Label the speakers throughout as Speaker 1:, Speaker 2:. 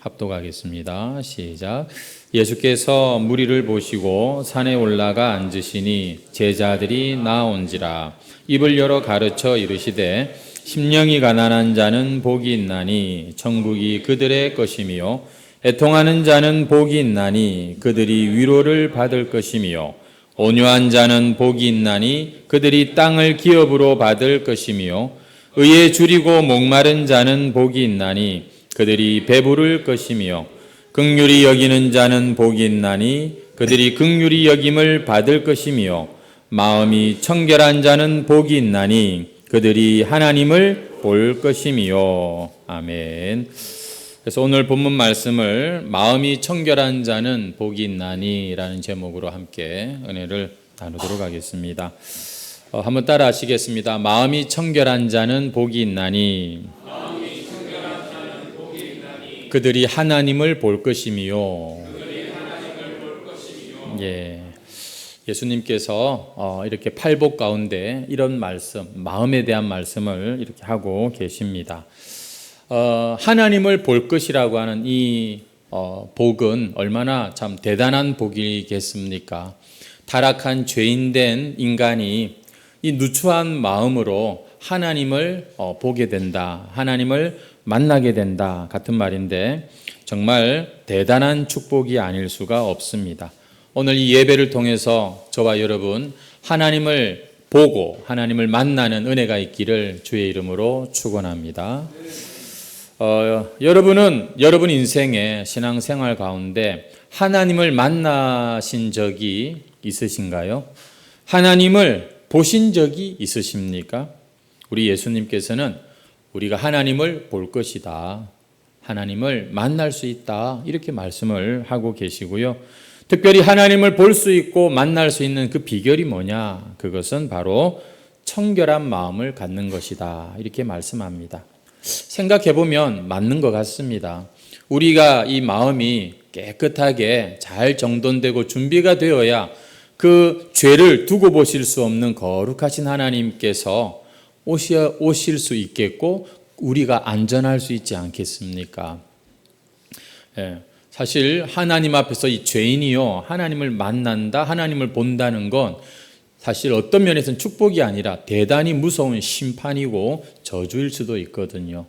Speaker 1: 합독하겠습니다. 시작. 예수께서 무리를 보시고 산에 올라가 앉으시니 제자들이 나온지라. 입을 열어 가르쳐 이르시되 심령이 가난한 자는 복이 있나니 천국이 그들의 것이며 애통하는 자는 복이 있나니 그들이 위로를 받을 것이며 온유한 자는 복이 있나니 그들이 땅을 기업으로 받을 것이며 의에 줄이고 목마른 자는 복이 있나니 그들이 배부를 것이며 긍휼히 여기는 자는 복이 있나니 그들이 긍휼히 여김을 받을 것이며 마음이 청결한 자는 복이 있나니 그들이 하나님을 볼 것이며. 아멘. 그래서 오늘 본문 말씀을 마음이 청결한 자는 복이 있나니 라는 제목으로 함께 은혜를 나누도록 하겠습니다. 한번 따라 하시겠습니다. 마음이 청결한 자는 복이 있나니 그들이 하나님을 볼 것이며. 예. 예수님께서 이렇게 팔복 가운데 이런 말씀, 마음에 대한 말씀을 이렇게 하고 계십니다. 하나님을 볼 것이라고 하는 이 복은 얼마나 참 대단한 복이겠습니까? 타락한 죄인된 인간이 이 누추한 마음으로 하나님을 보게 된다, 하나님을 만나게 된다 같은 말인데 정말 대단한 축복이 아닐 수가 없습니다. 오늘 이 예배를 통해서 저와 여러분 하나님을 보고 하나님을 만나는 은혜가 있기를 주의 이름으로 축원합니다. 여러분은 여러분 인생의 신앙생활 가운데 하나님을 만나신 적이 있으신가요? 하나님을 보신 적이 있으십니까? 우리 예수님께서는 우리가 하나님을 볼 것이다, 하나님을 만날 수 있다 이렇게 말씀을 하고 계시고요. 특별히 하나님을 볼 수 있고 만날 수 있는 그 비결이 뭐냐? 그것은 바로 청결한 마음을 갖는 것이다 이렇게 말씀합니다. 생각해보면 맞는 것 같습니다. 우리가 이 마음이 깨끗하게 잘 정돈되고 준비가 되어야 그 죄를 두고 보실 수 없는 거룩하신 하나님께서 오실 수 있겠고 우리가 안전할 수 있지 않겠습니까? 예, 사실 하나님 앞에서 이 죄인이요 하나님을 만난다, 하나님을 본다는 건 사실 어떤 면에서는 축복이 아니라 대단히 무서운 심판이고 저주일 수도 있거든요.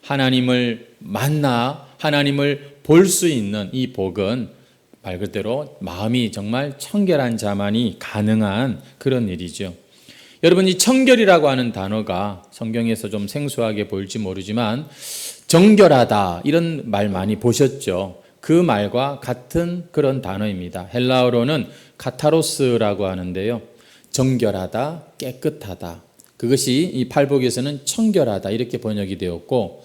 Speaker 1: 하나님을 만나 하나님을 볼 수 있는 이 복은 말 그대로 마음이 정말 청결한 자만이 가능한 그런 일이죠. 여러분, 이 청결이라고 하는 단어가 성경에서 좀 생소하게 보일지 모르지만 정결하다 이런 말 많이 보셨죠? 그 말과 같은 그런 단어입니다. 헬라어로는 카타로스라고 하는데요. 정결하다, 깨끗하다. 그것이 이 팔복에서는 청결하다 이렇게 번역이 되었고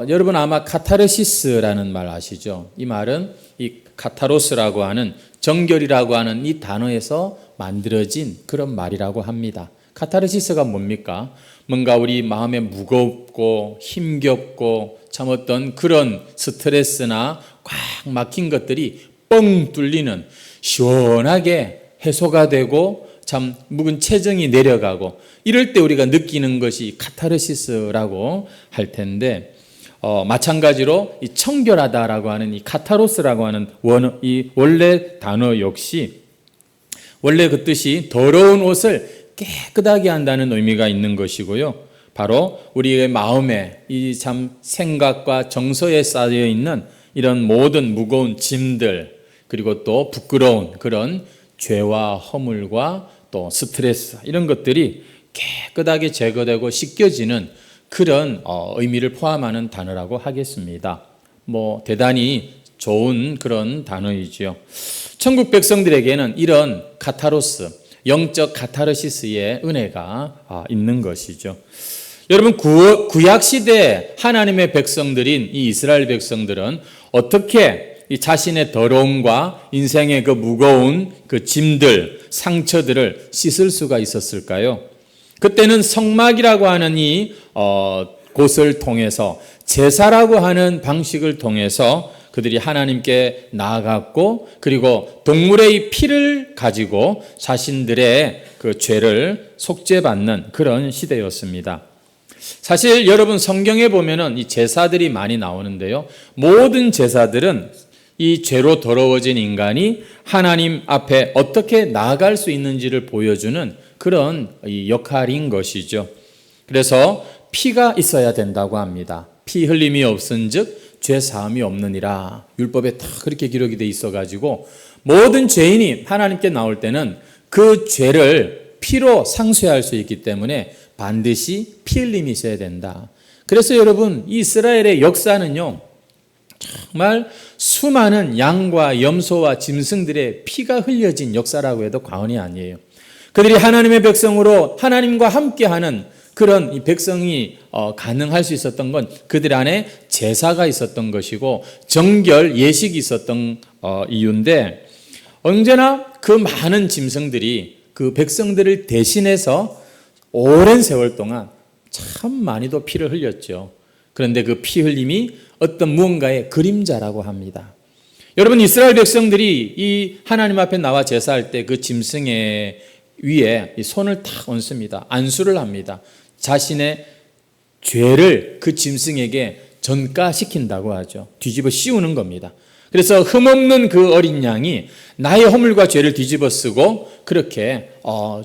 Speaker 1: 여러분 아마 카타르시스라는 말 아시죠? 이 말은 이 카타로스라고 하는 정결이라고 하는 이 단어에서 만들어진 그런 말이라고 합니다. 카타르시스가 뭡니까? 뭔가 우리 마음에 무겁고 힘겹고 참 어떤 그런 스트레스나 꽉 막힌 것들이 뻥 뚫리는 시원하게 해소가 되고 참 묵은 체정이 내려가고 이럴 때 우리가 느끼는 것이 카타르시스라고 할 텐데 마찬가지로 이 청결하다라고 하는 이 카타로스라고 하는 이 원래 단어 역시 원래 그 뜻이 더러운 옷을 깨끗하게 한다는 의미가 있는 것이고요. 바로 우리의 마음에 이 참 생각과 정서에 쌓여 있는 이런 모든 무거운 짐들 그리고 또 부끄러운 그런 죄와 허물과 또 스트레스 이런 것들이 깨끗하게 제거되고 씻겨지는 그런 의미를 포함하는 단어라고 하겠습니다. 대단히 좋은 그런 단어이지요. 천국 백성들에게는 이런 카타로스, 영적 카타르시스의 은혜가 있는 것이죠. 여러분 구약 시대 하나님의 백성들인 이 이스라엘 백성들은 어떻게 이 자신의 더러움과 인생의 그 무거운 그 짐들, 상처들을 씻을 수가 있었을까요? 그때는 성막이라고 하는 이 곳을 통해서 제사라고 하는 방식을 통해서 그들이 하나님께 나아갔고 그리고 동물의 피를 가지고 자신들의 그 죄를 속죄받는 그런 시대였습니다. 사실 여러분 성경에 보면은 이 제사들이 많이 나오는데요. 모든 제사들은 이 죄로 더러워진 인간이 하나님 앞에 어떻게 나아갈 수 있는지를 보여주는 그런 이 역할인 것이죠. 그래서 피가 있어야 된다고 합니다. 피 흘림이 없은즉 죄 사함이 없느니라. 율법에 다 그렇게 기록이 돼 있어가지고 모든 죄인이 하나님께 나올 때는 그 죄를 피로 상쇄할 수 있기 때문에 반드시 피 흘림이 있어야 된다. 그래서 여러분 이스라엘의 역사는요, 정말 수많은 양과 염소와 짐승들의 피가 흘려진 역사라고 해도 과언이 아니에요. 그들이 하나님의 백성으로 하나님과 함께하는 그런 이 백성이 가능할 수 있었던 건 그들 안에 제사가 있었던 것이고 정결 예식이 있었던 이유인데, 언제나 그 많은 짐승들이 그 백성들을 대신해서 오랜 세월 동안 참 많이도 피를 흘렸죠. 그런데 그 피 흘림이 어떤 무언가의 그림자라고 합니다. 여러분 이스라엘 백성들이 이 하나님 앞에 나와 제사할 때 그 짐승의 위에 이 손을 탁 얹습니다. 안수를 합니다. 자신의 죄를 그 짐승에게 전가시킨다고 하죠. 뒤집어 씌우는 겁니다. 그래서 흠없는 그 어린 양이 나의 허물과 죄를 뒤집어 쓰고 그렇게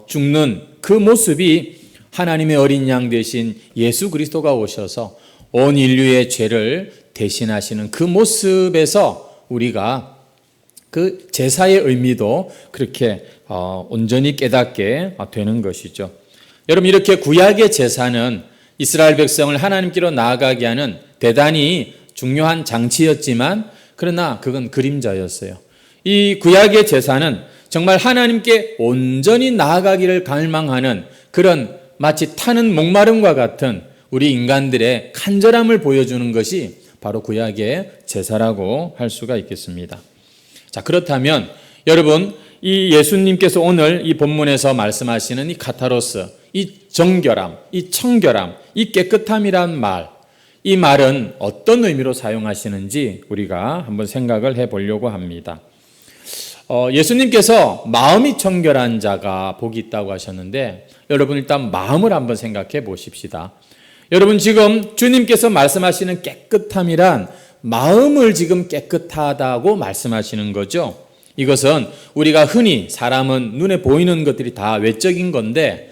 Speaker 1: 죽는 그 모습이 하나님의 어린 양 대신 예수 그리스도가 오셔서 온 인류의 죄를 대신하시는 그 모습에서 우리가 그 제사의 의미도 그렇게 온전히 깨닫게 되는 것이죠. 여러분 이렇게 구약의 제사는 이스라엘 백성을 하나님께로 나아가게 하는 대단히 중요한 장치였지만 그러나 그건 그림자였어요. 이 구약의 제사는 정말 하나님께 온전히 나아가기를 갈망하는 그런 마치 타는 목마름과 같은 우리 인간들의 간절함을 보여주는 것이 바로 구약의 제사라고 할 수가 있겠습니다. 자, 그렇다면 여러분 이 예수님께서 오늘 이 본문에서 말씀하시는 이 카타로스, 이 정결함, 이 청결함, 이 깨끗함이란 말, 이 말은 어떤 의미로 사용하시는지 우리가 한번 생각을 해보려고 합니다. 예수님께서 마음이 청결한 자가 복이 있다고 하셨는데 여러분 일단 마음을 한번 생각해 보십시다. 여러분 지금 주님께서 말씀하시는 깨끗함이란 마음을 지금 깨끗하다고 말씀하시는 거죠. 이것은 우리가 흔히 사람은 눈에 보이는 것들이 다 외적인 건데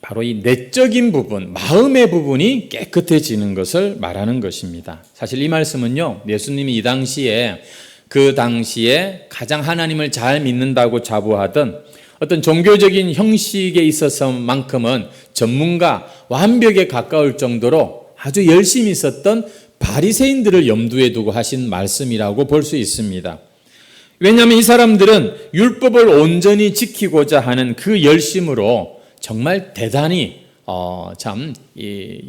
Speaker 1: 바로 이 내적인 부분, 마음의 부분이 깨끗해지는 것을 말하는 것입니다. 사실 이 말씀은요, 예수님이 이 당시에 그 당시에 가장 하나님을 잘 믿는다고 자부하던 어떤 종교적인 형식에 있어서만큼은 전문가, 완벽에 가까울 정도로 아주 열심히 있었던 바리새인들을 염두에 두고 하신 말씀이라고 볼 수 있습니다. 왜냐하면 이 사람들은 율법을 온전히 지키고자 하는 그 열심으로 정말 대단히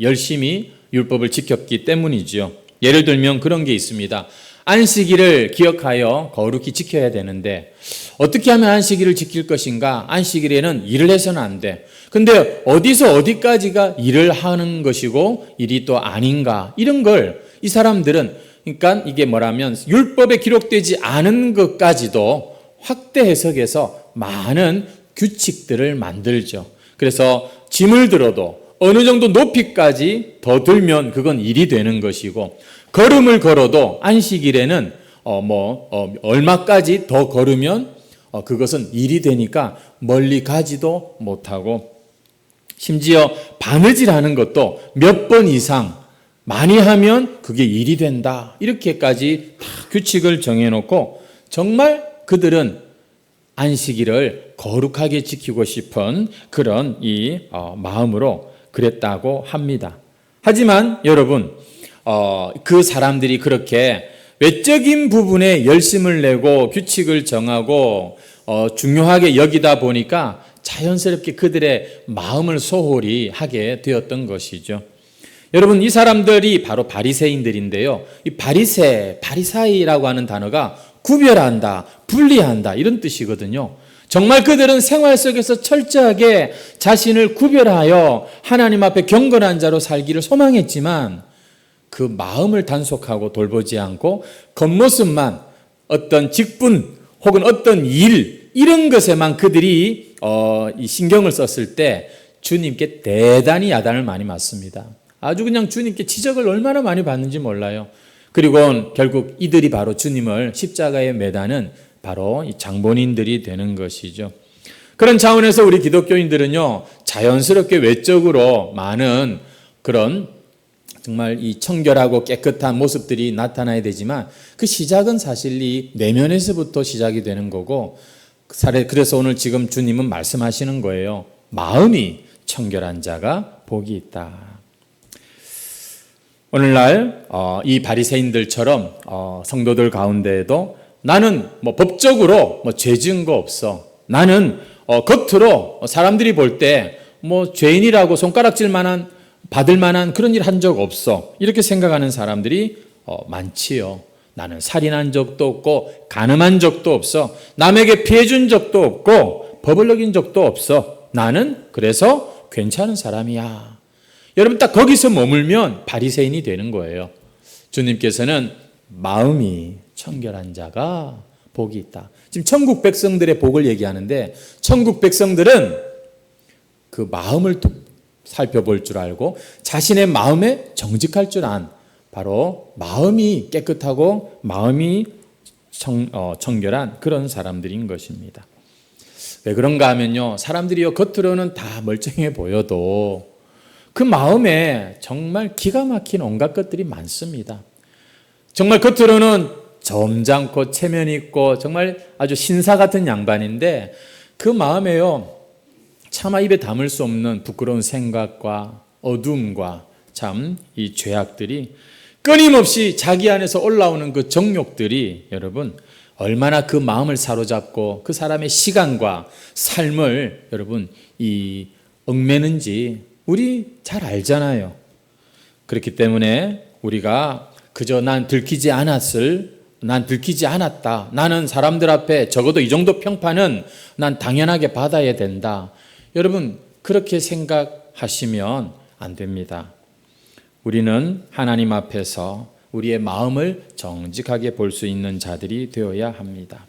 Speaker 1: 열심히 율법을 지켰기 때문이죠. 예를 들면 그런 게 있습니다. 안식일을 기억하여 거룩히 지켜야 되는데 어떻게 하면 안식일을 지킬 것인가? 안식일에는 일을 해서는 안 돼. 근데 어디서 어디까지가 일을 하는 것이고 일이 또 아닌가? 이런 걸 이 사람들은 그러니까 이게 뭐라면 율법에 기록되지 않은 것까지도 확대 해석해서 많은 규칙들을 만들죠. 그래서 짐을 들어도 어느 정도 높이까지 더 들면 그건 일이 되는 것이고 걸음을 걸어도 안식일에는 얼마까지 더 걸으면 그것은 일이 되니까 멀리 가지도 못하고 심지어 바느질하는 것도 몇 번 이상 많이 하면 그게 일이 된다. 이렇게까지 다 규칙을 정해놓고 정말 그들은 안식일을 거룩하게 지키고 싶은 그런 이 마음으로 그랬다고 합니다. 하지만 여러분 그 사람들이 그렇게 외적인 부분에 열심을 내고 규칙을 정하고 중요하게 여기다 보니까 자연스럽게 그들의 마음을 소홀히 하게 되었던 것이죠. 여러분 이 사람들이 바로 바리새인들인데요. 이 바리사이라고 하는 단어가 구별한다, 분리한다 이런 뜻이거든요. 정말 그들은 생활 속에서 철저하게 자신을 구별하여 하나님 앞에 경건한 자로 살기를 소망했지만 그 마음을 단속하고 돌보지 않고 겉모습만 어떤 직분 혹은 어떤 일 이런 것에만 그들이 이 신경을 썼을 때 주님께 대단히 야단을 많이 맞습니다. 아주 그냥 주님께 지적을 얼마나 많이 받는지 몰라요. 그리고 결국 이들이 바로 주님을 십자가에 매다는 바로 이 장본인들이 되는 것이죠. 그런 차원에서 우리 기독교인들은요, 자연스럽게 외적으로 많은 그런 정말 이 청결하고 깨끗한 모습들이 나타나야 되지만 그 시작은 사실 이 내면에서부터 시작이 되는 거고, 그래서 오늘 지금 주님은 말씀하시는 거예요. 마음이 청결한 자가 복이 있다. 오늘날 이 바리새인들처럼 성도들 가운데에도 나는 법적으로 죄 지은 거 없어. 나는 겉으로 사람들이 볼 때 죄인이라고 손가락질 만한 받을 만한 그런 일 한 적 없어. 이렇게 생각하는 사람들이 많지요. 나는 살인한 적도 없고 간음한 적도 없어. 남에게 피해 준 적도 없고 법을 어긴 적도 없어. 나는 그래서 괜찮은 사람이야. 여러분 딱 거기서 머물면 바리새인이 되는 거예요. 주님께서는 마음이 청결한 자가 복이 있다. 지금 천국 백성들의 복을 얘기하는데 천국 백성들은 그 마음을 살펴볼 줄 알고 자신의 마음에 정직할 줄 안 바로 마음이 깨끗하고 마음이 청결한 그런 사람들인 것입니다. 왜 그런가 하면요, 사람들이요 겉으로는 다 멀쩡해 보여도 그 마음에 정말 기가 막힌 온갖 것들이 많습니다. 정말 겉으로는 점잖고 체면 있고 정말 아주 신사 같은 양반인데 그 마음에요 차마 입에 담을 수 없는 부끄러운 생각과 어둠과 참 이 죄악들이 끊임없이 자기 안에서 올라오는 그 정욕들이 여러분 얼마나 그 마음을 사로잡고 그 사람의 시간과 삶을 여러분 이 얽매는지 우리 잘 알잖아요. 그렇기 때문에 우리가 그저 난 들키지 않았다. 나는 사람들 앞에 적어도 이 정도 평판은 난 당연하게 받아야 된다. 여러분 그렇게 생각하시면 안 됩니다. 우리는 하나님 앞에서 우리의 마음을 정직하게 볼 수 있는 자들이 되어야 합니다.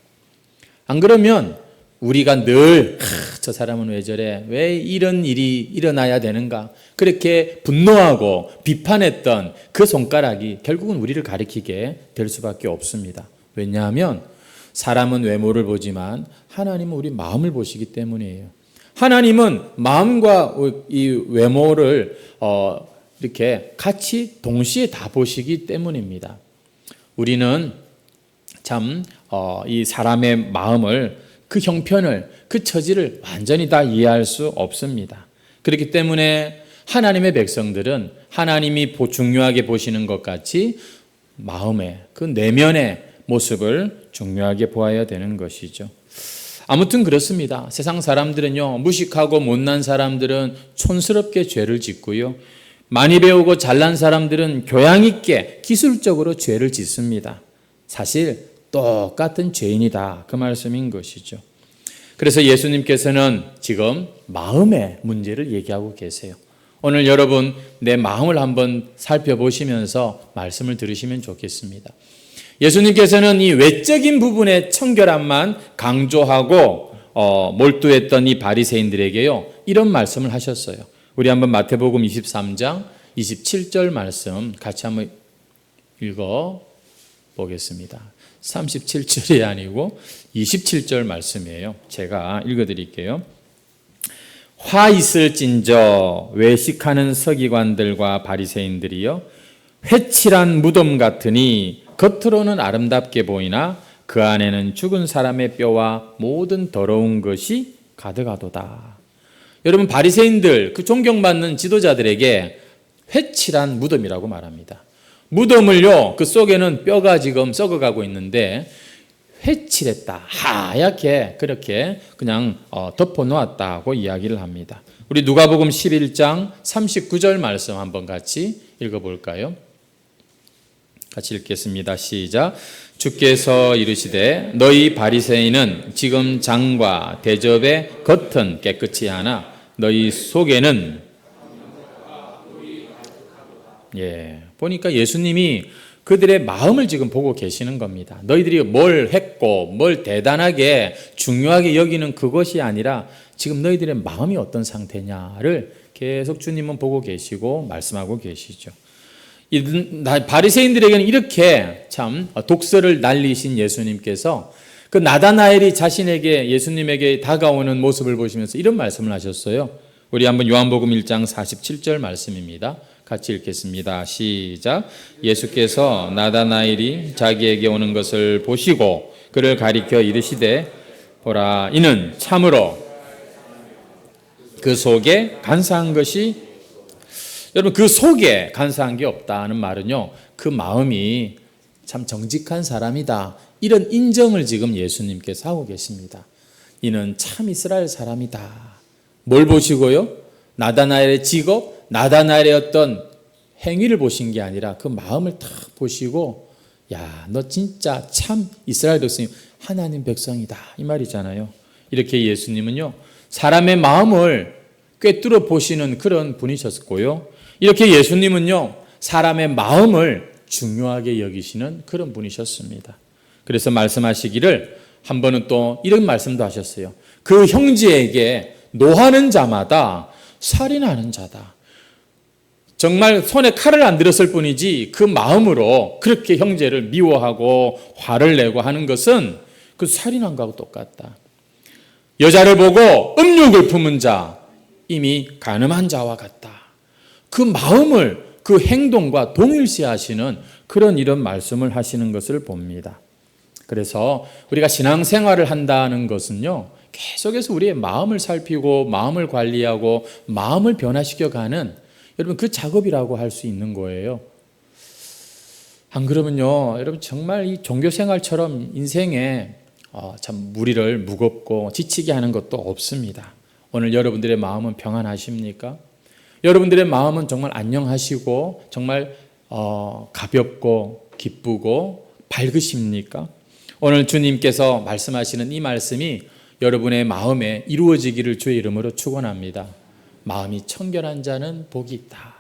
Speaker 1: 안 그러면 우리가 늘 저 사람은 왜 저래? 왜 이런 일이 일어나야 되는가? 그렇게 분노하고 비판했던 그 손가락이 결국은 우리를 가리키게 될 수밖에 없습니다. 왜냐하면 사람은 외모를 보지만 하나님은 우리 마음을 보시기 때문이에요. 하나님은 마음과 이 외모를 이렇게 같이 동시에 다 보시기 때문입니다. 우리는 참 이 사람의 마음을 그 형편을 그 처지를 완전히 다 이해할 수 없습니다. 그렇기 때문에 하나님의 백성들은 하나님이 중요하게 보시는 것 같이 마음의 그 내면의 모습을 중요하게 보아야 되는 것이죠. 아무튼 그렇습니다. 세상 사람들은요, 무식하고 못난 사람들은 촌스럽게 죄를 짓고요, 많이 배우고 잘난 사람들은 교양 있게 기술적으로 죄를 짓습니다. 사실 똑같은 죄인이다, 그 말씀인 것이죠. 그래서 예수님께서는 지금 마음의 문제를 얘기하고 계세요. 오늘 여러분 내 마음을 한번 살펴보시면서 말씀을 들으시면 좋겠습니다. 예수님께서는 이 외적인 부분의 청결함만 강조하고 몰두했던 이 바리새인들에게요 이런 말씀을 하셨어요. 우리 한번 마태복음 23장 27절 말씀 같이 한번 읽어 보겠습니다. 37절이 아니고 27절 말씀이에요. 제가 읽어드릴게요. 화 있을진저 외식하는 서기관들과 바리새인들이여 회칠한 무덤 같으니 겉으로는 아름답게 보이나 그 안에는 죽은 사람의 뼈와 모든 더러운 것이 가득하도다. 여러분 바리새인들 그 존경받는 지도자들에게 회칠한 무덤이라고 말합니다. 무덤을요 그 속에는 뼈가 지금 썩어가고 있는데 회칠했다, 하얗게 그렇게 그냥 덮어놓았다고 이야기를 합니다. 우리 누가복음 11장 39절 말씀 한번 같이 읽어볼까요? 같이 읽겠습니다. 시작. 주께서 이르시되 너희 바리새인은 지금 장과 대접의 겉은 깨끗이 하나 너희 속에는 보니까 예수님이 그들의 마음을 지금 보고 계시는 겁니다. 너희들이 뭘 했고 뭘 대단하게 중요하게 여기는 그것이 아니라 지금 너희들의 마음이 어떤 상태냐를 계속 주님은 보고 계시고 말씀하고 계시죠. 바리새인들에게는 이렇게 참 독설을 날리신 예수님께서 그 나다나엘이 자신에게 예수님에게 다가오는 모습을 보시면서 이런 말씀을 하셨어요. 우리 한번 요한복음 1장 47절 말씀입니다. 같이 읽겠습니다. 시작. 예수께서 나다나엘이 자기에게 오는 것을 보시고 그를 가리켜 이르시되 보라, 이는 참으로 그 속에 간사한 것이, 여러분 그 속에 간사한 게 없다는 말은요, 그 마음이 참 정직한 사람이다, 이런 인정을 지금 예수님께서 하고 계십니다. 이는 참 이스라엘 사람이다. 뭘 보시고요? 나다나엘의 직업, 나다나엘의 어떤 행위를 보신 게 아니라 그 마음을 딱 보시고, 야, 너 진짜 참 이스라엘 백성이 하나님 백성이다, 이 말이잖아요. 이렇게 예수님은요, 사람의 마음을 꿰뚫어 보시는 그런 분이셨고요, 이렇게 예수님은요, 사람의 마음을 중요하게 여기시는 그런 분이셨습니다. 그래서 말씀하시기를 한 번은 또 이런 말씀도 하셨어요. 그 형제에게 노하는 자마다 살인하는 자다. 정말 손에 칼을 안 들었을 뿐이지 그 마음으로 그렇게 형제를 미워하고 화를 내고 하는 것은 그 살인한 거하고 똑같다. 여자를 보고 음욕을 품은 자, 이미 간음한 자와 같다. 그 마음을 그 행동과 동일시하시는 그런 이런 말씀을 하시는 것을 봅니다. 그래서 우리가 신앙생활을 한다는 것은요, 계속해서 우리의 마음을 살피고 마음을 관리하고 마음을 변화시켜가는, 여러분 그 작업이라고 할 수 있는 거예요. 안 그러면요, 여러분 정말 이 종교생활처럼 인생에 참 무리를 무겁고 지치게 하는 것도 없습니다. 오늘 여러분들의 마음은 평안하십니까? 여러분들의 마음은 정말 안녕하시고 정말 가볍고 기쁘고 밝으십니까? 오늘 주님께서 말씀하시는 이 말씀이 여러분의 마음에 이루어지기를 주의 이름으로 축원합니다. 마음이 청결한 자는 복이 있다.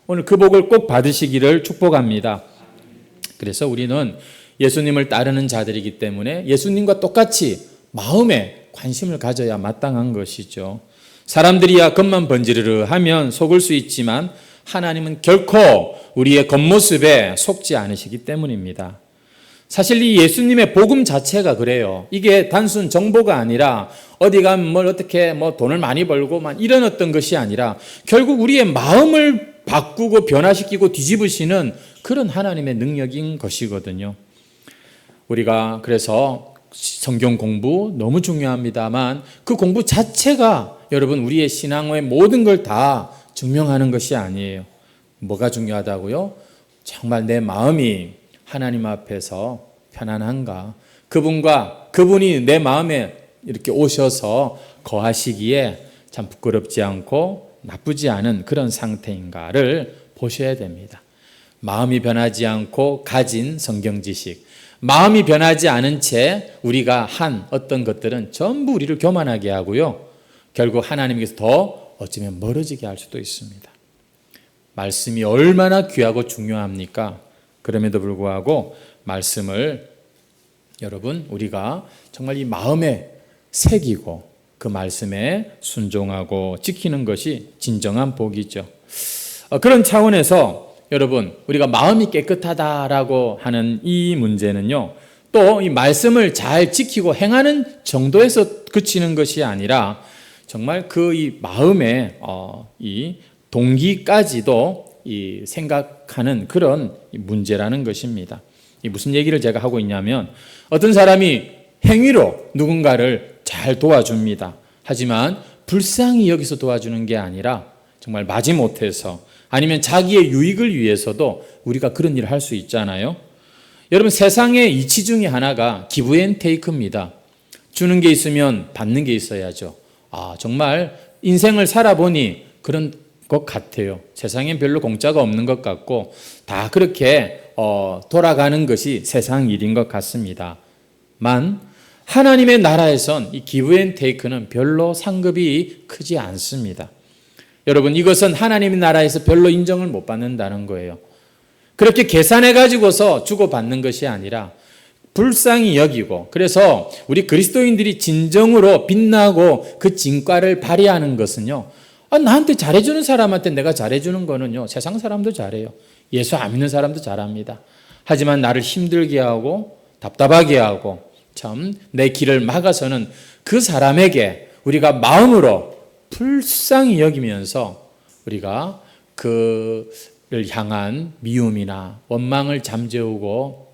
Speaker 1: 오늘 그 복을 꼭 받으시기를 축복합니다. 그래서 우리는 예수님을 따르는 자들이기 때문에 예수님과 똑같이 마음에 관심을 가져야 마땅한 것이죠. 사람들이야 겉만 번지르르 하면 속을 수 있지만 하나님은 결코 우리의 겉모습에 속지 않으시기 때문입니다. 사실 이 예수님의 복음 자체가 그래요. 이게 단순 정보가 아니라 어디 가면 뭘 어떻게 돈을 많이 벌고만 이런 어떤 것이 아니라 결국 우리의 마음을 바꾸고 변화시키고 뒤집으시는 그런 하나님의 능력인 것이거든요. 우리가 그래서 성경 공부 너무 중요합니다만 그 공부 자체가 여러분 우리의 신앙의 모든 걸 다 증명하는 것이 아니에요. 뭐가 중요하다고요? 정말 내 마음이 하나님 앞에서 편안한가? 그분이 내 마음에 이렇게 오셔서 거하시기에 참 부끄럽지 않고 나쁘지 않은 그런 상태인가를 보셔야 됩니다. 마음이 변하지 않고 가진 성경 지식, 마음이 변하지 않은 채 우리가 한 어떤 것들은 전부 우리를 교만하게 하고요, 결국 하나님께서 더 어쩌면 멀어지게 할 수도 있습니다. 말씀이 얼마나 귀하고 중요합니까? 그럼에도 불구하고 말씀을 여러분 우리가 정말 이 마음에 새기고 그 말씀에 순종하고 지키는 것이 진정한 복이죠. 그런 차원에서 여러분 우리가 마음이 깨끗하다라고 하는 이 문제는요, 또 이 말씀을 잘 지키고 행하는 정도에서 그치는 것이 아니라 정말 그 이 마음의 이 동기까지도 이 생각하는 그런 문제라는 것입니다. 이 무슨 얘기를 제가 하고 있냐면, 어떤 사람이 행위로 누군가를 잘 도와줍니다. 하지만 불쌍히 여기서 도와주는 게 아니라 정말 마지못해서 아니면 자기의 유익을 위해서도 우리가 그런 일을 할 수 있잖아요. 여러분 세상의 이치 중에 하나가 기브 앤 테이크입니다. 주는 게 있으면 받는 게 있어야죠. 정말 인생을 살아보니 그런 것 같아요. 세상엔 별로 공짜가 없는 것 같고 다 그렇게 돌아가는 것이 세상 일인 것 같습니다. 만 하나님의 나라에선 이 기브 앤 테이크는 별로 상급이 크지 않습니다. 여러분 이것은 하나님의 나라에서 별로 인정을 못 받는다는 거예요. 그렇게 계산해 가지고서 주고받는 것이 아니라 불쌍히 여기고, 그래서 우리 그리스도인들이 진정으로 빛나고 그 진가를 발휘하는 것은요, 나한테 잘해주는 사람한테 내가 잘해주는 거는요, 세상 사람도 잘해요. 예수 안 믿는 사람도 잘합니다. 하지만 나를 힘들게 하고 답답하게 하고 참 내 길을 막아서는 그 사람에게 우리가 마음으로 불쌍히 여기면서 우리가 그를 향한 미움이나 원망을 잠재우고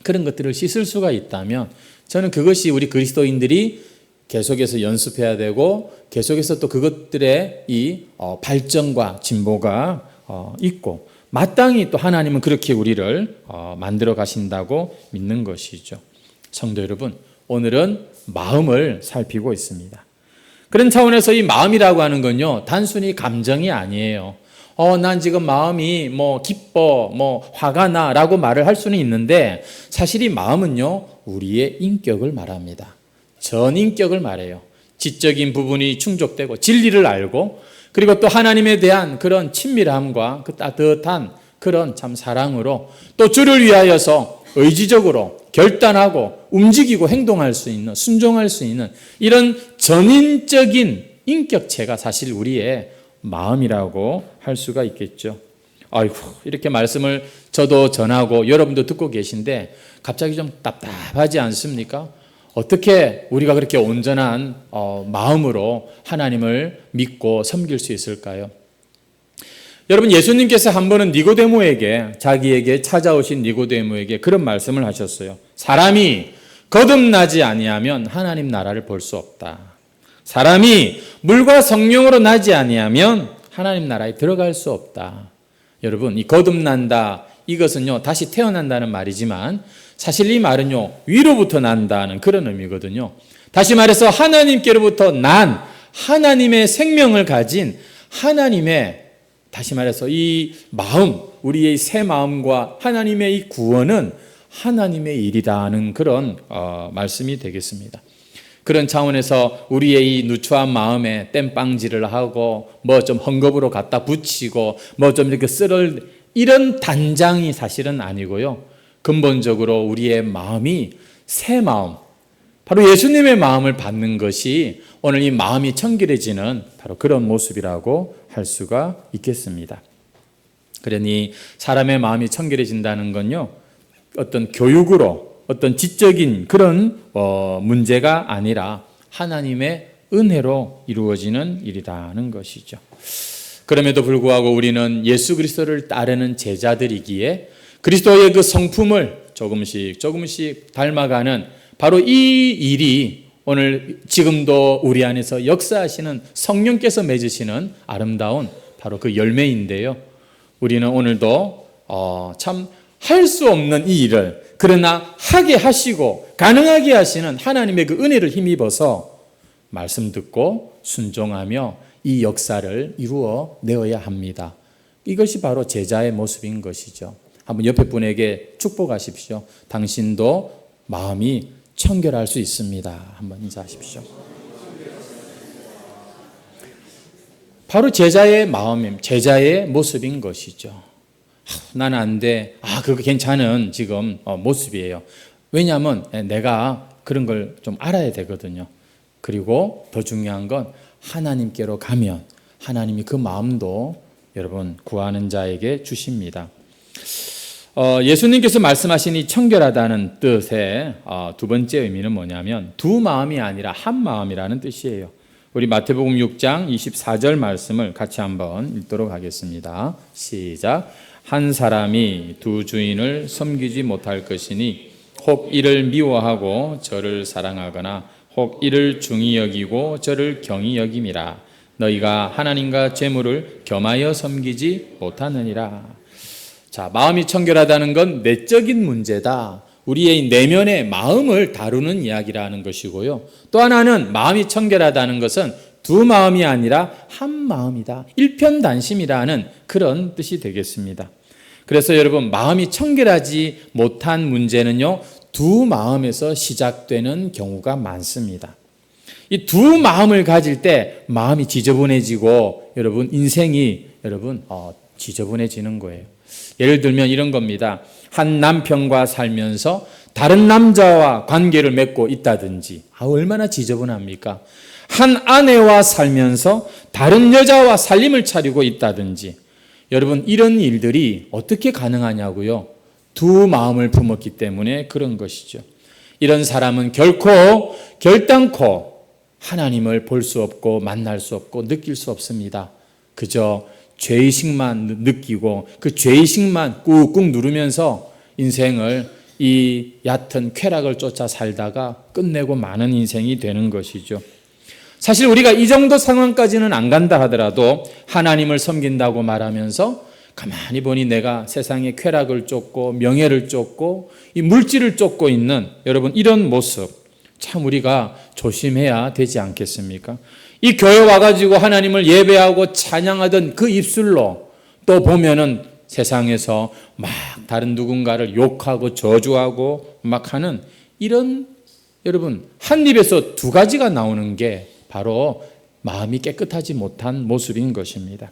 Speaker 1: 그런 것들을 씻을 수가 있다면, 저는 그것이 우리 그리스도인들이 계속해서 연습해야 되고 계속해서 또 그것들의 이 발전과 진보가 있고, 마땅히 또 하나님은 그렇게 우리를 만들어 가신다고 믿는 것이죠. 성도 여러분, 오늘은 마음을 살피고 있습니다. 그런 차원에서 이 마음이라고 하는 건요, 단순히 감정이 아니에요. 난 지금 마음이 기뻐, 화가 나라고 말을 할 수는 있는데, 사실 이 마음은요, 우리의 인격을 말합니다. 전인격을 말해요. 지적인 부분이 충족되고 진리를 알고, 그리고 또 하나님에 대한 그런 친밀함과 그 따뜻한 그런 참 사랑으로 또 주를 위하여서 의지적으로 결단하고 움직이고 행동할 수 있는, 순종할 수 있는 이런 전인적인 인격체가 사실 우리의 마음이라고 할 수가 있겠죠. 아이고, 이렇게 말씀을 저도 전하고 여러분도 듣고 계신데 갑자기 좀 답답하지 않습니까? 어떻게 우리가 그렇게 온전한 마음으로 하나님을 믿고 섬길 수 있을까요? 여러분, 예수님께서 한 번은 니고데모에게, 자기에게 찾아오신 니고데모에게 그런 말씀을 하셨어요. 사람이 거듭나지 아니하면 하나님 나라를 볼 수 없다. 사람이 물과 성령으로 나지 아니하면 하나님 나라에 들어갈 수 없다. 여러분, 이 거듭난다, 이것은요, 다시 태어난다는 말이지만 사실 이 말은요, 위로부터 난다는 그런 의미거든요. 다시 말해서 하나님께로부터 난 하나님의 생명을 가진 하나님의, 다시 말해서 이 마음, 우리의 새 마음과 하나님의 이 구원은 하나님의 일이라는 그런 말씀이 되겠습니다. 그런 차원에서 우리의 이 누추한 마음에 땜빵질을 하고 좀 헝겊으로 갖다 붙이고 좀 이렇게 이런 단장이 사실은 아니고요. 근본적으로 우리의 마음이 새 마음, 바로 예수님의 마음을 받는 것이 오늘 이 마음이 청결해지는 바로 그런 모습이라고 할 수가 있겠습니다. 그러니 사람의 마음이 청결해진다는 건요, 어떤 교육으로 어떤 지적인 그런 문제가 아니라 하나님의 은혜로 이루어지는 일이라는 것이죠. 그럼에도 불구하고 우리는 예수 그리스도를 따르는 제자들이기에 그리스도의 그 성품을 조금씩 닮아가는 바로 이 일이 오늘 지금도 우리 안에서 역사하시는 성령께서 맺으시는 아름다운 바로 그 열매인데요. 우리는 오늘도 참 할 수 없는 이 일을 그러나 하게 하시고 가능하게 하시는 하나님의 그 은혜를 힘입어서 말씀 듣고 순종하며 이 역사를 이루어 내어야 합니다. 이것이 바로 제자의 모습인 것이죠. 한번 옆에 분에게 축복하십시오. 당신도 마음이 청결할 수 있습니다. 한번 인사하십시오. 바로 제자의 마음임, 제자의 모습인 것이죠. 나는 안 돼. 그거 괜찮은 지금 모습이에요. 왜냐하면 내가 그런 걸 좀 알아야 되거든요. 그리고 더 중요한 건 하나님께로 가면 하나님이 그 마음도 여러분 구하는 자에게 주십니다. 예수님께서 말씀하신 이 청결하다는 뜻의 두 번째 의미는 뭐냐면 두 마음이 아니라 한 마음이라는 뜻이에요. 우리 마태복음 6장 24절 말씀을 같이 한번 읽도록 하겠습니다. 시작. 한 사람이 두 주인을 섬기지 못할 것이니 혹 이를 미워하고 저를 사랑하거나 혹 이를 중히 여기고 저를 경히 여김이라. 너희가 하나님과 재물을 겸하여 섬기지 못하느니라. 자, 마음이 청결하다는 건 내적인 문제다. 우리의 내면의 마음을 다루는 이야기라는 것이고요. 또 하나는 마음이 청결하다는 것은 두 마음이 아니라 한 마음이다. 일편단심이라는 그런 뜻이 되겠습니다. 그래서 여러분, 마음이 청결하지 못한 문제는요, 두 마음에서 시작되는 경우가 많습니다. 이 두 마음을 가질 때 마음이 지저분해지고 여러분 인생이 지저분해지는 거예요. 예를 들면 이런 겁니다. 한 남편과 살면서 다른 남자와 관계를 맺고 있다든지, 얼마나 지저분합니까? 한 아내와 살면서 다른 여자와 살림을 차리고 있다든지, 여러분 이런 일들이 어떻게 가능하냐고요? 두 마음을 품었기 때문에 그런 것이죠. 이런 사람은 결단코 하나님을 볼 수 없고 만날 수 없고 느낄 수 없습니다. 그저 죄의식만 느끼고 그 죄의식만 꾹꾹 누르면서 인생을 이 얕은 쾌락을 쫓아 살다가 끝내고 마는 인생이 되는 것이죠. 사실 우리가 이 정도 상황까지는 안 간다 하더라도 하나님을 섬긴다고 말하면서 가만히 보니 내가 세상의 쾌락을 쫓고 명예를 쫓고 이 물질을 쫓고 있는 여러분 이런 모습 참 우리가 조심해야 되지 않겠습니까? 이 교회 와가지고 하나님을 예배하고 찬양하던 그 입술로 또 보면은 세상에서 막 다른 누군가를 욕하고 저주하고 막 하는 이런 여러분 한 입에서 두 가지가 나오는 게 바로 마음이 깨끗하지 못한 모습인 것입니다.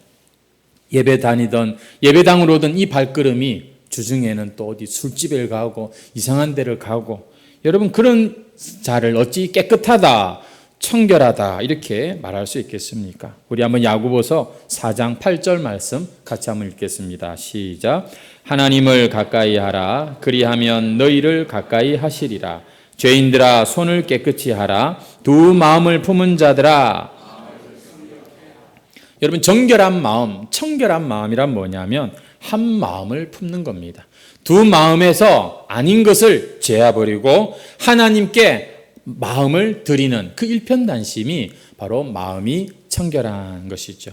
Speaker 1: 예배당으로 오던 이 발걸음이 주중에는 또 어디 술집에 가고 이상한 데를 가고 여러분 그런 자를 어찌 깨끗하다 청결하다 이렇게 말할 수 있겠습니까? 우리 한번 야고보서 4장 8절 말씀 같이 한번 읽겠습니다. 시작. 하나님을 가까이 하라. 그리하면 너희를 가까이 하시리라. 죄인들아 손을 깨끗이 하라. 두 마음을 품은 자들아. 여러분 정결한 마음, 청결한 마음이란 뭐냐면 한 마음을 품는 겁니다. 두 마음에서 아닌 것을 제어버리고 하나님께 마음을 드리는 그 일편단심이 바로 마음이 청결한 것이죠.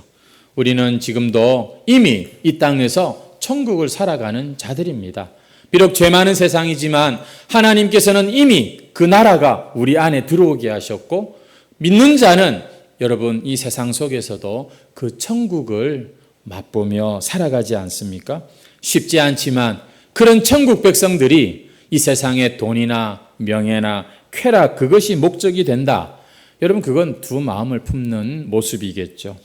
Speaker 1: 우리는 지금도 이미 이 땅에서 천국을 살아가는 자들입니다. 비록 죄 많은 세상이지만 하나님께서는 이미 그 나라가 우리 안에 들어오게 하셨고 믿는 자는 여러분 이 세상 속에서도 그 천국을 맛보며 살아가지 않습니까? 쉽지 않지만 그런 천국 백성들이 이 세상의 돈이나 명예나 쾌락 그것이 목적이 된다. 여러분 그건 두 마음을 품는 모습이겠죠.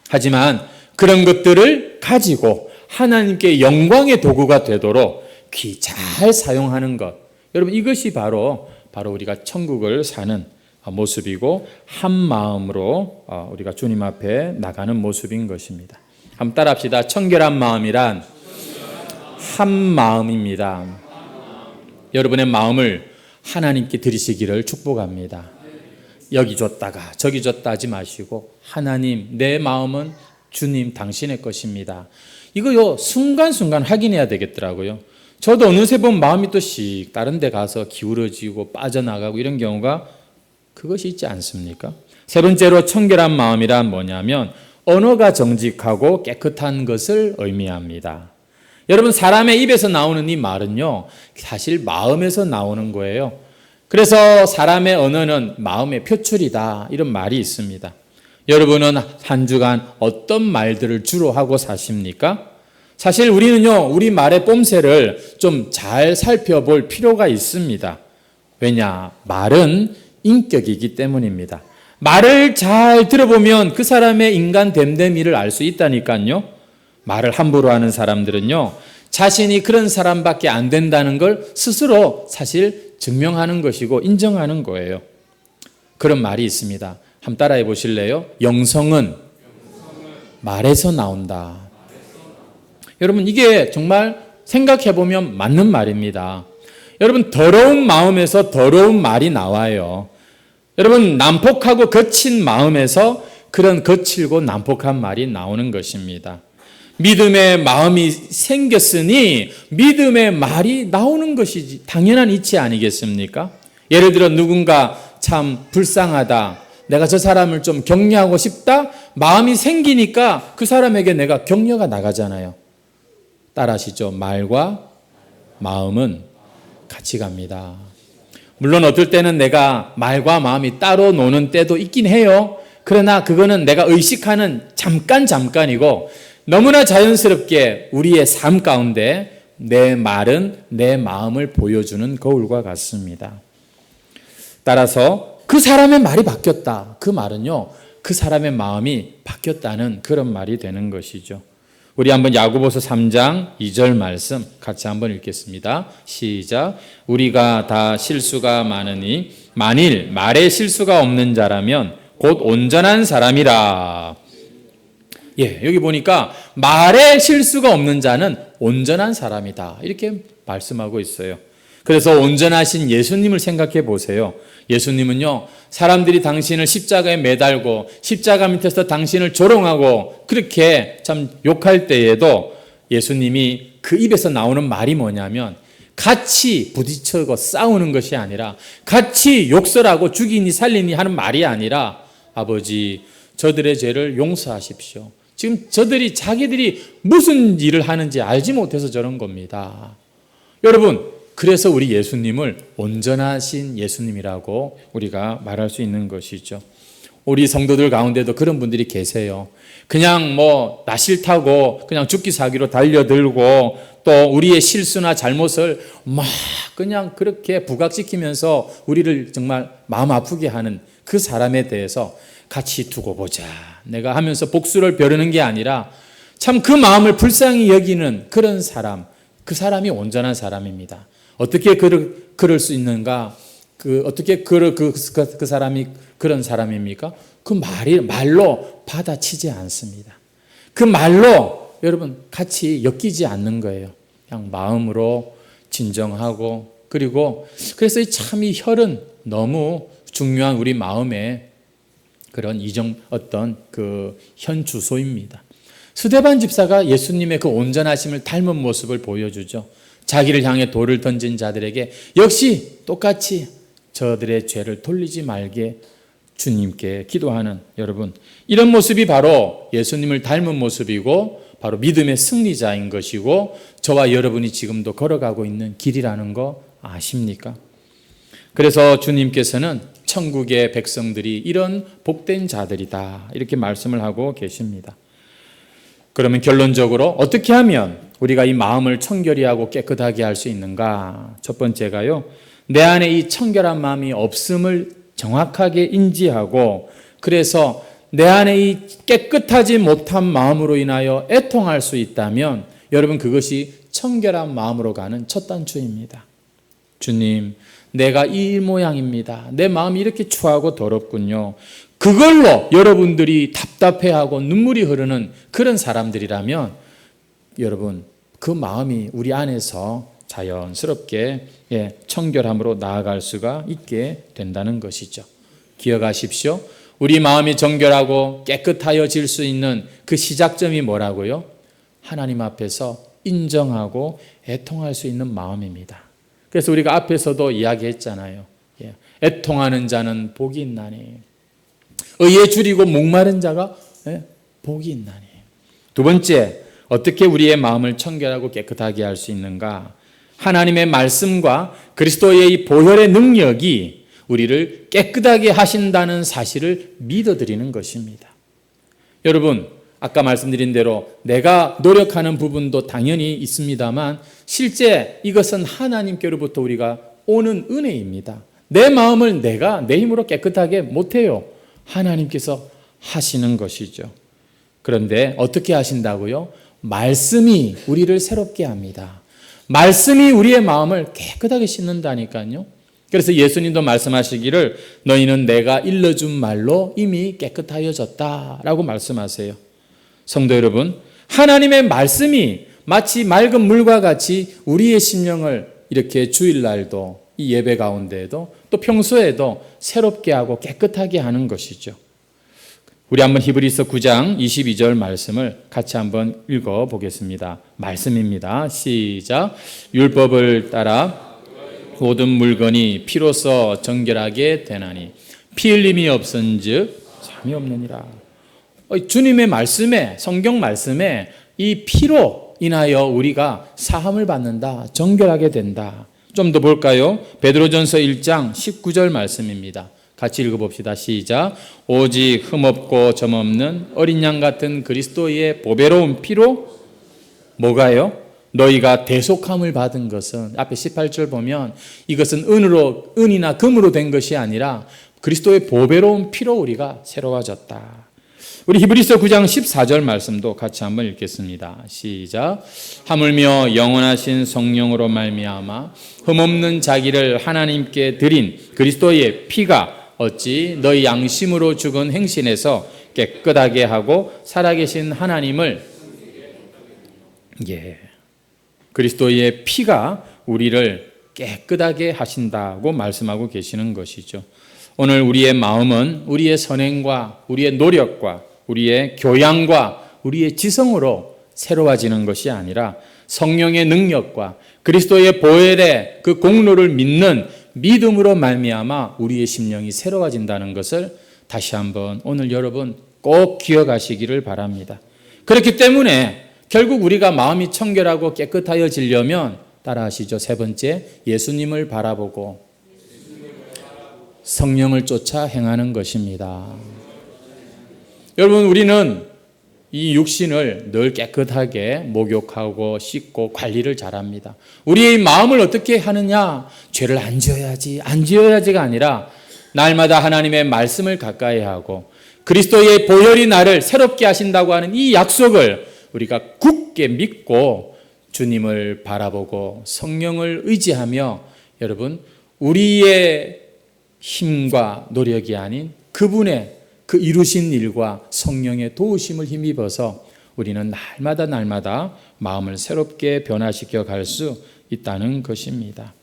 Speaker 1: 하지만 그런 것들을 가지고 하나님께 영광의 도구가 되도록 귀 잘 사용하는 것. 여러분 이것이 바로 우리가 천국을 사는 모습이고 한 마음으로 우리가 주님 앞에 나가는 모습인 것입니다. 한번 따라합시다. 청결한 마음이란 한 마음입니다. 여러분의 마음을 하나님께 드리시기를 축복합니다. 여기 줬다가 저기 줬다 하지 마시고 하나님 내 마음은 주님 당신의 것입니다. 이거요 순간순간 확인해야 되겠더라고요. 저도 어느새 보면 마음이 또 씩 다른 데 가서 기울어지고 빠져나가고 이런 경우가 그것이 있지 않습니까? 세 번째로 청결한 마음이란 뭐냐면 언어가 정직하고 깨끗한 것을 의미합니다. 여러분 사람의 입에서 나오는 이 말은요 사실 마음에서 나오는 거예요. 그래서 사람의 언어는 마음의 표출이다 이런 말이 있습니다. 여러분은 한 주간 어떤 말들을 주로 하고 사십니까? 사실 우리는요 우리 말의 뽐새를 좀 잘 살펴볼 필요가 있습니다. 왜냐? 말은 인격이기 때문입니다. 말을 잘 들어보면 그 사람의 인간 됨됨이를 알 수 있다니까요. 말을 함부로 하는 사람들은요 자신이 그런 사람밖에 안 된다는 걸 스스로 사실 증명하는 것이고 인정하는 거예요. 그런 말이 있습니다. 한번 따라해 보실래요? 영성은 말에서 나온다. 여러분 이게 정말 생각해 보면 맞는 말입니다. 여러분 더러운 마음에서 더러운 말이 나와요. 여러분 난폭하고 거친 마음에서 그런 거칠고 난폭한 말이 나오는 것입니다. 믿음의 마음이 생겼으니 믿음의 말이 나오는 것이지 당연한 이치 아니겠습니까? 예를 들어 누군가 참 불쌍하다. 내가 저 사람을 좀 격려하고 싶다. 마음이 생기니까 그 사람에게 내가 격려가 나가잖아요. 따라하시죠. 말과 마음은 같이 갑니다. 물론 어떨 때는 내가 말과 마음이 따로 노는 때도 있긴 해요. 그러나 그거는 내가 의식하는 잠깐이고 너무나 자연스럽게 우리의 삶 가운데 내 말은 내 마음을 보여주는 거울과 같습니다. 따라서 그 사람의 말이 바뀌었다. 그 말은요, 그 사람의 마음이 바뀌었다는 그런 말이 되는 것이죠. 우리 한번 야고보서 3장 2절 말씀 같이 한번 읽겠습니다. 시작. 우리가 다 실수가 많으니 만일 말에 실수가 없는 자라면 곧 온전한 사람이라. 예, 여기 보니까 말에 실수가 없는 자는 온전한 사람이다. 이렇게 말씀하고 있어요. 그래서 온전하신 예수님을 생각해 보세요. 예수님은요, 사람들이 당신을 십자가에 매달고 십자가 밑에서 당신을 조롱하고 그렇게 참 욕할 때에도 예수님이 그 입에서 나오는 말이 뭐냐면 같이 부딪히고 싸우는 것이 아니라 같이 욕설하고 죽이니 살리니 하는 말이 아니라 아버지, 저들의 죄를 용서하십시오. 지금 저들이 자기들이 무슨 일을 하는지 알지 못해서 저런 겁니다. 여러분, 그래서 우리 예수님을 온전하신 예수님이라고 우리가 말할 수 있는 것이죠. 우리 성도들 가운데도 그런 분들이 계세요. 그냥 나 싫다고 그냥 죽기 사기로 달려들고 또 우리의 실수나 잘못을 막 그냥 그렇게 부각시키면서 우리를 정말 마음 아프게 하는 그 사람에 대해서 같이 두고 보자 내가 하면서 복수를 벼르는 게 아니라 참 그 마음을 불쌍히 여기는 그런 사람, 그 사람이 온전한 사람입니다. 어떻게 그럴 수 있는가? 어떻게 그 사람이 그런 사람입니까? 그 말로 받아치지 않습니다. 그 말로 여러분 같이 엮이지 않는 거예요. 그냥 마음으로 진정하고 그래서 참 이 혈은 너무 중요한 우리 마음의 그런 어떤 그 현 주소입니다. 스데반 집사가 예수님의 그 온전하심을 닮은 모습을 보여주죠. 자기를 향해 돌을 던진 자들에게 역시 똑같이 저들의 죄를 돌리지 말게 주님께 기도하는 여러분, 이런 모습이 바로 예수님을 닮은 모습이고 바로 믿음의 승리자인 것이고 저와 여러분이 지금도 걸어가고 있는 길이라는 거 아십니까? 그래서 주님께서는 천국의 백성들이 이런 복된 자들이다 이렇게 말씀을 하고 계십니다. 그러면 결론적으로 어떻게 하면 우리가 이 마음을 청결히 하고 깨끗하게 할 수 있는가? 첫 번째가요, 내 안에 이 청결한 마음이 없음을 정확하게 인지하고 그래서 내 안에 이 깨끗하지 못한 마음으로 인하여 애통할 수 있다면 여러분 그것이 청결한 마음으로 가는 첫 단추입니다. 주님, 내가 이 모양입니다. 내 마음이 이렇게 추하고 더럽군요. 그걸로 여러분들이 답답해하고 눈물이 흐르는 그런 사람들이라면 여러분 그 마음이 우리 안에서 자연스럽게 청결함으로 나아갈 수가 있게 된다는 것이죠. 기억하십시오. 우리 마음이 정결하고 깨끗하여질 수 있는 그 시작점이 뭐라고요? 하나님 앞에서 인정하고 애통할 수 있는 마음입니다. 그래서 우리가 앞에서도 이야기했잖아요. 애통하는 자는 복이 있나니, 의에 줄이고 목마른 자가 복이 있나니. 두 번째, 어떻게 우리의 마음을 청결하고 깨끗하게 할 수 있는가? 하나님의 말씀과 그리스도의 이 보혈의 능력이 우리를 깨끗하게 하신다는 사실을 믿어드리는 것입니다. 여러분, 아까 말씀드린 대로 내가 노력하는 부분도 당연히 있습니다만 실제 이것은 하나님께로부터 우리가 오는 은혜입니다. 내 마음을 내가 내 힘으로 깨끗하게 못해요. 하나님께서 하시는 것이죠. 그런데 어떻게 하신다고요? 말씀이 우리를 새롭게 합니다. 말씀이 우리의 마음을 깨끗하게 씻는다니까요. 그래서 예수님도 말씀하시기를 너희는 내가 일러준 말로 이미 깨끗하여졌다라고 말씀하세요. 성도 여러분, 하나님의 말씀이 마치 맑은 물과 같이 우리의 심령을 이렇게 주일날도 이 예배 가운데에도 또 평소에도 새롭게 하고 깨끗하게 하는 것이죠. 우리 한번 히브리서 9장 22절 말씀을 같이 한번 읽어보겠습니다. 말씀입니다. 시작. 율법을 따라 모든 물건이 피로써 정결하게 되나니 피 흘림이 없은즉 잠이 없느니라. 주님의 말씀에, 성경 말씀에 이 피로 인하여 우리가 사함을 받는다, 정결하게 된다. 좀 더 볼까요? 베드로전서 1장 19절 말씀입니다. 같이 읽어봅시다. 시작. 오직 흠없고 점없는 어린 양 같은 그리스도의 보배로운 피로 뭐가요? 너희가 대속함을 받은 것은, 앞에 18절 보면 이것은 은이나 금으로 된 것이 아니라 그리스도의 보배로운 피로 우리가 새로워졌다. 우리 히브리서 9장 14절 말씀도 같이 한번 읽겠습니다. 시작. 하물며 영원하신 성령으로 말미암아 흠없는 자기를 하나님께 드린 그리스도의 피가 어찌 너희 양심으로 죽은 행신에서 깨끗하게 하고 살아계신 하나님을 그리스도의 피가 우리를 깨끗하게 하신다고 말씀하고 계시는 것이죠. 오늘 우리의 마음은 우리의 선행과 우리의 노력과 우리의 교양과 우리의 지성으로 새로워지는 것이 아니라 성령의 능력과 그리스도의 보혈의 그 공로를 믿는 믿음으로 말미암아 우리의 심령이 새로워진다는 것을 다시 한번 오늘 여러분 꼭 기억하시기를 바랍니다. 그렇기 때문에 결국 우리가 마음이 청결하고 깨끗하여지려면 따라하시죠. 세 번째, 예수님을 바라보고 성령을 쫓아 행하는 것입니다. 여러분, 우리는 이 육신을 늘 깨끗하게 목욕하고 씻고 관리를 잘합니다. 우리의 마음을 어떻게 하느냐? 죄를 안 지어야지가 아니라 날마다 하나님의 말씀을 가까이 하고 그리스도의 보혈이 나를 새롭게 하신다고 하는 이 약속을 우리가 굳게 믿고 주님을 바라보고 성령을 의지하며 여러분, 우리의 힘과 노력이 아닌 그분의 그 이루신 일과 성령의 도우심을 힘입어서 우리는 날마다 마음을 새롭게 변화시켜 갈 수 있다는 것입니다.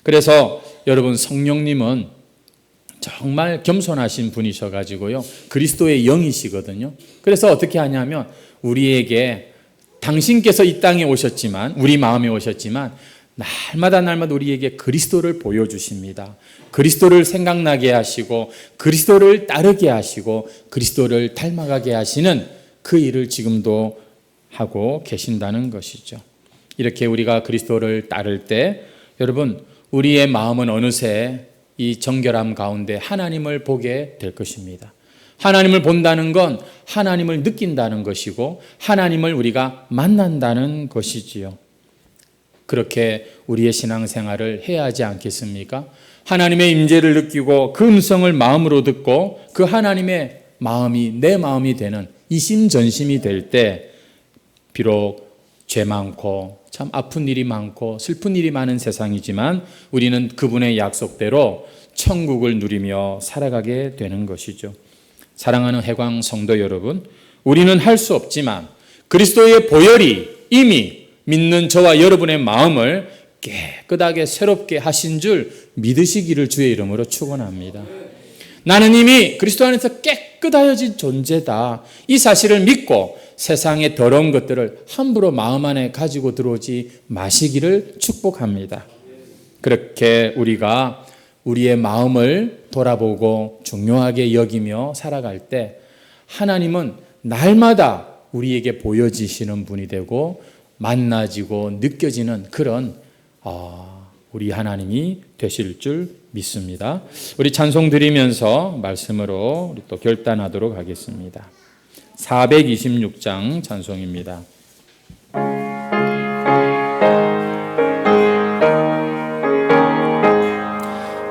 Speaker 1: 그래서 여러분, 성령님은 정말 겸손하신 분이셔가지고요, 그리스도의 영이시거든요. 그래서 어떻게 하냐면 우리에게 당신께서 이 땅에 오셨지만, 우리 마음에 오셨지만 날마다 우리에게 그리스도를 보여주십니다. 그리스도를 생각나게 하시고 그리스도를 따르게 하시고 그리스도를 닮아가게 하시는 그 일을 지금도 하고 계신다는 것이죠. 이렇게 우리가 그리스도를 따를 때 여러분, 우리의 마음은 어느새 이 정결함 가운데 하나님을 보게 될 것입니다. 하나님을 본다는 건 하나님을 느낀다는 것이고 하나님을 우리가 만난다는 것이지요. 그렇게 우리의 신앙생활을 해야 하지 않겠습니까? 하나님의 임재를 느끼고 그 음성을 마음으로 듣고 그 하나님의 마음이 내 마음이 되는 이심전심이 될 때 비록 죄 많고 참 아픈 일이 많고 슬픈 일이 많은 세상이지만 우리는 그분의 약속대로 천국을 누리며 살아가게 되는 것이죠. 사랑하는 해광 성도 여러분, 우리는 할 수 없지만 그리스도의 보혈이 이미 믿는 저와 여러분의 마음을 깨끗하게 새롭게 하신 줄 믿으시기를 주의 이름으로 축원합니다. 나는 이미 그리스도 안에서 깨끗하여진 존재다. 이 사실을 믿고 세상의 더러운 것들을 함부로 마음 안에 가지고 들어오지 마시기를 축복합니다. 그렇게 우리가 우리의 마음을 돌아보고 중요하게 여기며 살아갈 때 하나님은 날마다 우리에게 보여지시는 분이 되고 만나지고 느껴지는 그런 우리 하나님이 되실 줄 믿습니다. 우리 찬송 드리면서 말씀으로 우리 또 결단하도록 하겠습니다. 426장 찬송입니다.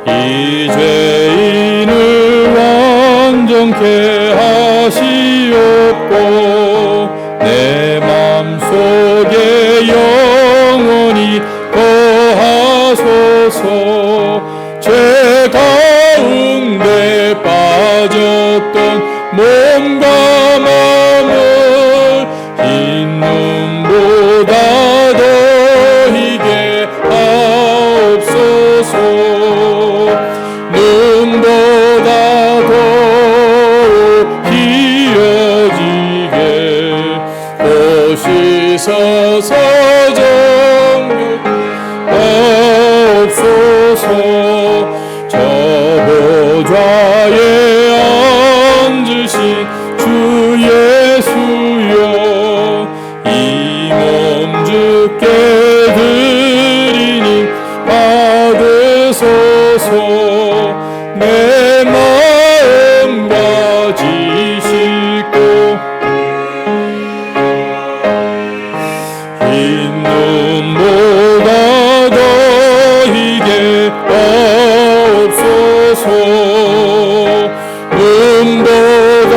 Speaker 1: 이 죄인을 완전케 하시옵고 내 맘속에 영원히 거하소서. 죄 가운데 빠졌던 몸과 마음을 흰 눈보다 더히게 하옵소서. 눈보다 더욱 희어지게 보시소서. 정결하옵소서. 저 보좌에 앉으신 주 예수여, 이 몸 주께 드리니 받으소서. 내 마음 가지시고 흰 눈보다 더히게 하옵소서. 눈보다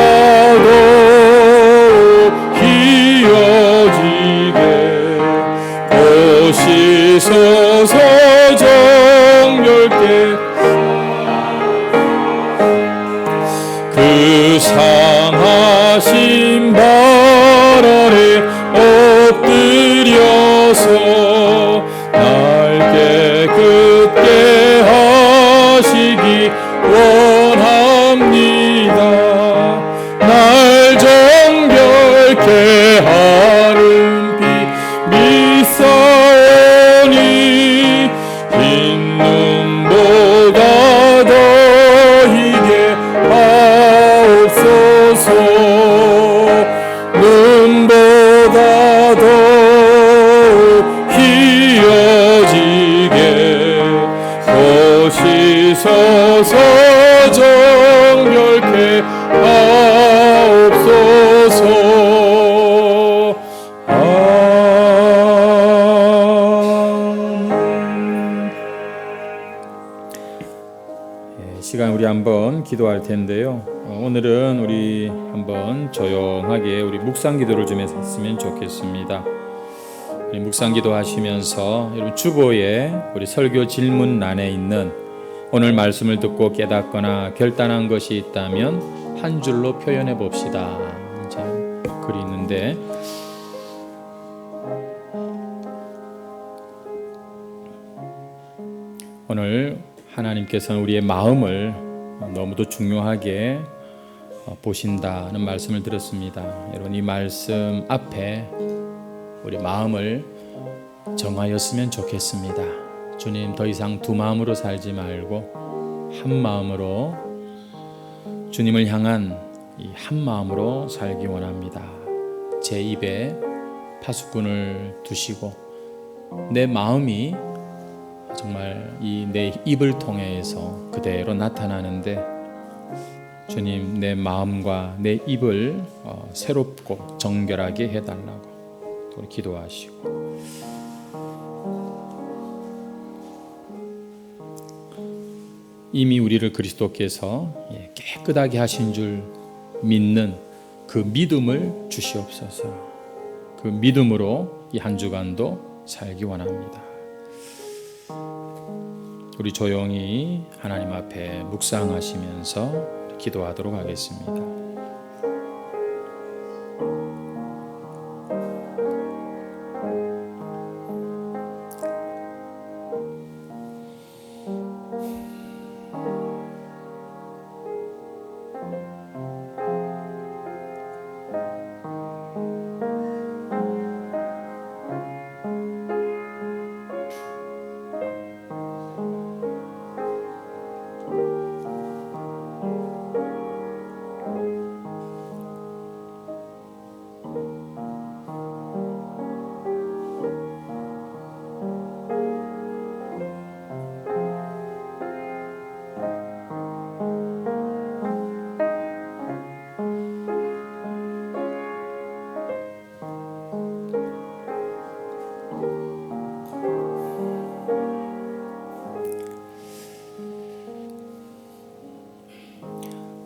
Speaker 1: 그 상하신 발 아래 엎드려서 날 깨끗게 하시기 원합니다. 날 정결케 하는 피 믿사오니 흰 눈보다 더히게 하옵소서. 눈보다 더욱 희어지게 보시소서. 정결케 하옵소서. 시간 우리 한번 기도할 텐데요. 오늘은 우리 한번 조용하게 우리 묵상 기도를 좀 했으면 좋겠습니다. 우리 묵상 기도 하시면서 여러분 주보에 우리 설교 질문란에 있는 오늘 말씀을 듣고 깨닫거나 결단한 것이 있다면 한 줄로 표현해 봅시다. 이제 글이 있는데 오늘 하나님께서는 우리의 마음을 너무도 중요하게 보신다는 말씀을 들었습니다. 여러분 이 말씀 앞에 우리 마음을 정하였으면 좋겠습니다. 주님 더 이상 두 마음으로 살지 말고 한 마음으로 주님을 향한 이 한 마음으로 살기 원합니다. 제 입에 파수꾼을 두시고 내 마음이 정말 이 내 입을 통해서 그대로 나타나는데 주님 내 마음과 내 입을 새롭고 정결하게 해달라고 우리 기도하시고 이미 우리를 그리스도께서 깨끗하게 하신 줄 믿는 그 믿음을 주시옵소서. 그 믿음으로 이 한 주간도 살기 원합니다. 우리 조용히 하나님 앞에 묵상하시면서 기도하도록 하겠습니다.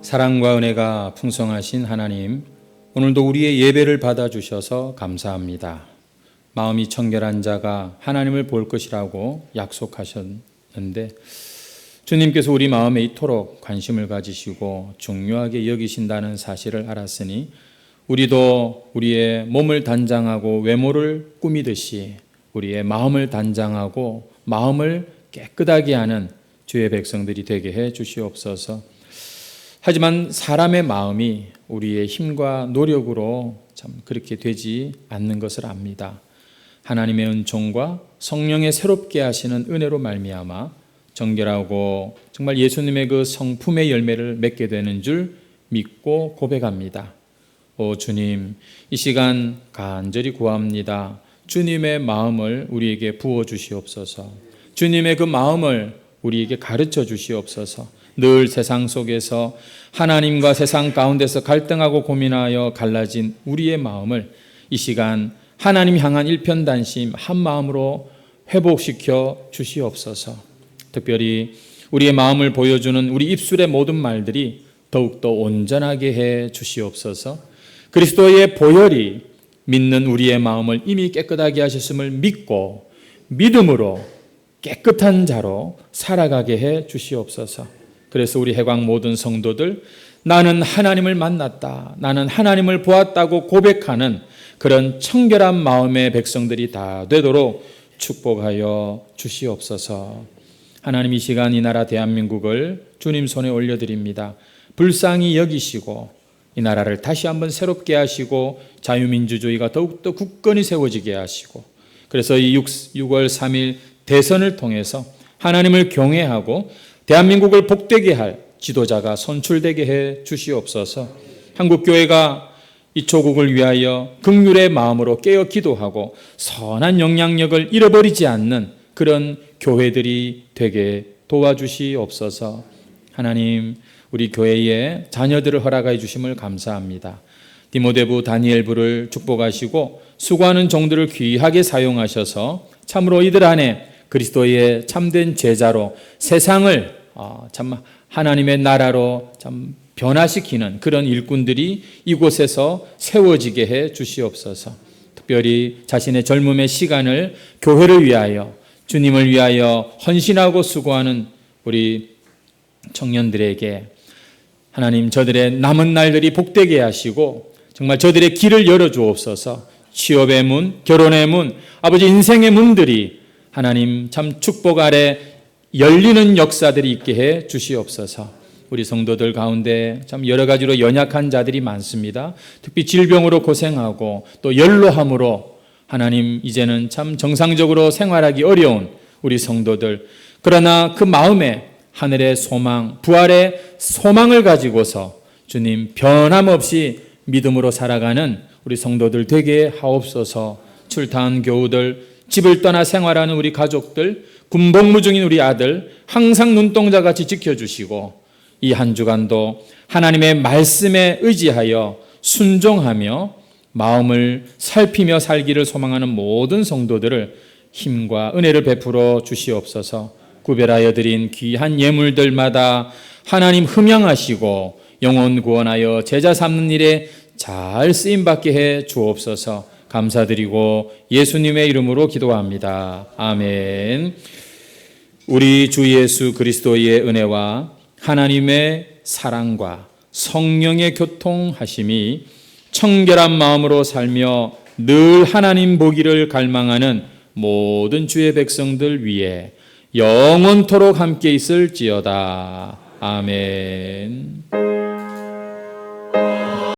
Speaker 1: 사랑과 은혜가 풍성하신 하나님, 오늘도 우리의 예배를 받아주셔서 감사합니다. 마음이 청결한 자가 하나님을 볼 것이라고 약속하셨는데 주님께서 우리 마음에 이토록 관심을 가지시고 중요하게 여기신다는 사실을 알았으니 우리도 우리의 몸을 단장하고 외모를 꾸미듯이 우리의 마음을 단장하고 마음을 깨끗하게 하는 주의 백성들이 되게 해 주시옵소서. 하지만 사람의 마음이 우리의 힘과 노력으로 참 그렇게 되지 않는 것을 압니다. 하나님의 은총과 성령의 새롭게 하시는 은혜로 말미암아 정결하고 정말 예수님의 그 성품의 열매를 맺게 되는 줄 믿고 고백합니다. 오 주님, 이 시간 간절히 구합니다. 주님의 마음을 우리에게 부어 주시옵소서. 주님의 그 마음을 우리에게 가르쳐 주시옵소서. 늘 세상 속에서 하나님과 세상 가운데서 갈등하고 고민하여 갈라진 우리의 마음을 이 시간 하나님 향한 일편단심 한 마음으로 회복시켜 주시옵소서. 특별히 우리의 마음을 보여주는 우리 입술의 모든 말들이 더욱더 온전하게 해 주시옵소서. 그리스도의 보혈이 믿는 우리의 마음을 이미 깨끗하게 하셨음을 믿고 믿음으로 깨끗한 자로 살아가게 해 주시옵소서. 그래서 우리 해광 모든 성도들 나는 하나님을 만났다, 나는 하나님을 보았다고 고백하는 그런 청결한 마음의 백성들이 다 되도록 축복하여 주시옵소서. 하나님, 이 시간 이 나라 대한민국을 주님 손에 올려드립니다. 불쌍히 여기시고 이 나라를 다시 한번 새롭게 하시고 자유민주주의가 더욱더 굳건히 세워지게 하시고, 그래서 이 6월 3일 대선을 통해서 하나님을 경외하고 대한민국을 복되게 할 지도자가 선출되게 해 주시옵소서. 한국교회가 이 조국을 위하여 긍휼의 마음으로 깨어 기도하고 선한 영향력을 잃어버리지 않는 그런 교회들이 되게 도와주시옵소서. 하나님, 우리 교회에 자녀들을 허락해 주심을 감사합니다. 디모데부 다니엘부를 축복하시고 수고하는 종들을 귀하게 사용하셔서 참으로 이들 안에 그리스도의 참된 제자로 세상을 참 하나님의 나라로 참 변화시키는 그런 일꾼들이 이곳에서 세워지게 해 주시옵소서. 특별히 자신의 젊음의 시간을 교회를 위하여, 주님을 위하여 헌신하고 수고하는 우리 청년들에게 하나님, 저들의 남은 날들이 복되게 하시고 정말 저들의 길을 열어주옵소서. 취업의 문, 결혼의 문, 아버지 인생의 문들이 하나님 참 축복 아래 열리는 역사들이 있게 해 주시옵소서. 우리 성도들 가운데 참 여러 가지로 연약한 자들이 많습니다. 특히 질병으로 고생하고 또 연로함으로 하나님 이제는 참 정상적으로 생활하기 어려운 우리 성도들, 그러나 그 마음에 하늘의 소망, 부활의 소망을 가지고서 주님 변함없이 믿음으로 살아가는 우리 성도들 되게 하옵소서. 출타한 교우들, 집을 떠나 생활하는 우리 가족들, 군복무 중인 우리 아들 항상 눈동자같이 지켜주시고 이 한 주간도 하나님의 말씀에 의지하여 순종하며 마음을 살피며 살기를 소망하는 모든 성도들을 힘과 은혜를 베풀어 주시옵소서. 구별하여 드린 귀한 예물들마다 하나님 흠양하시고 영혼 구원하여 제자 삼는 일에 잘 쓰임받게 해 주옵소서. 감사드리고 예수님의 이름으로 기도합니다. 아멘. 우리 주 예수 그리스도의 은혜와 하나님의 사랑과 성령의 교통하심이 청결한 마음으로 살며 늘 하나님 보기를 갈망하는 모든 주의 백성들 위에 영원토록 함께 있을지어다. 아멘.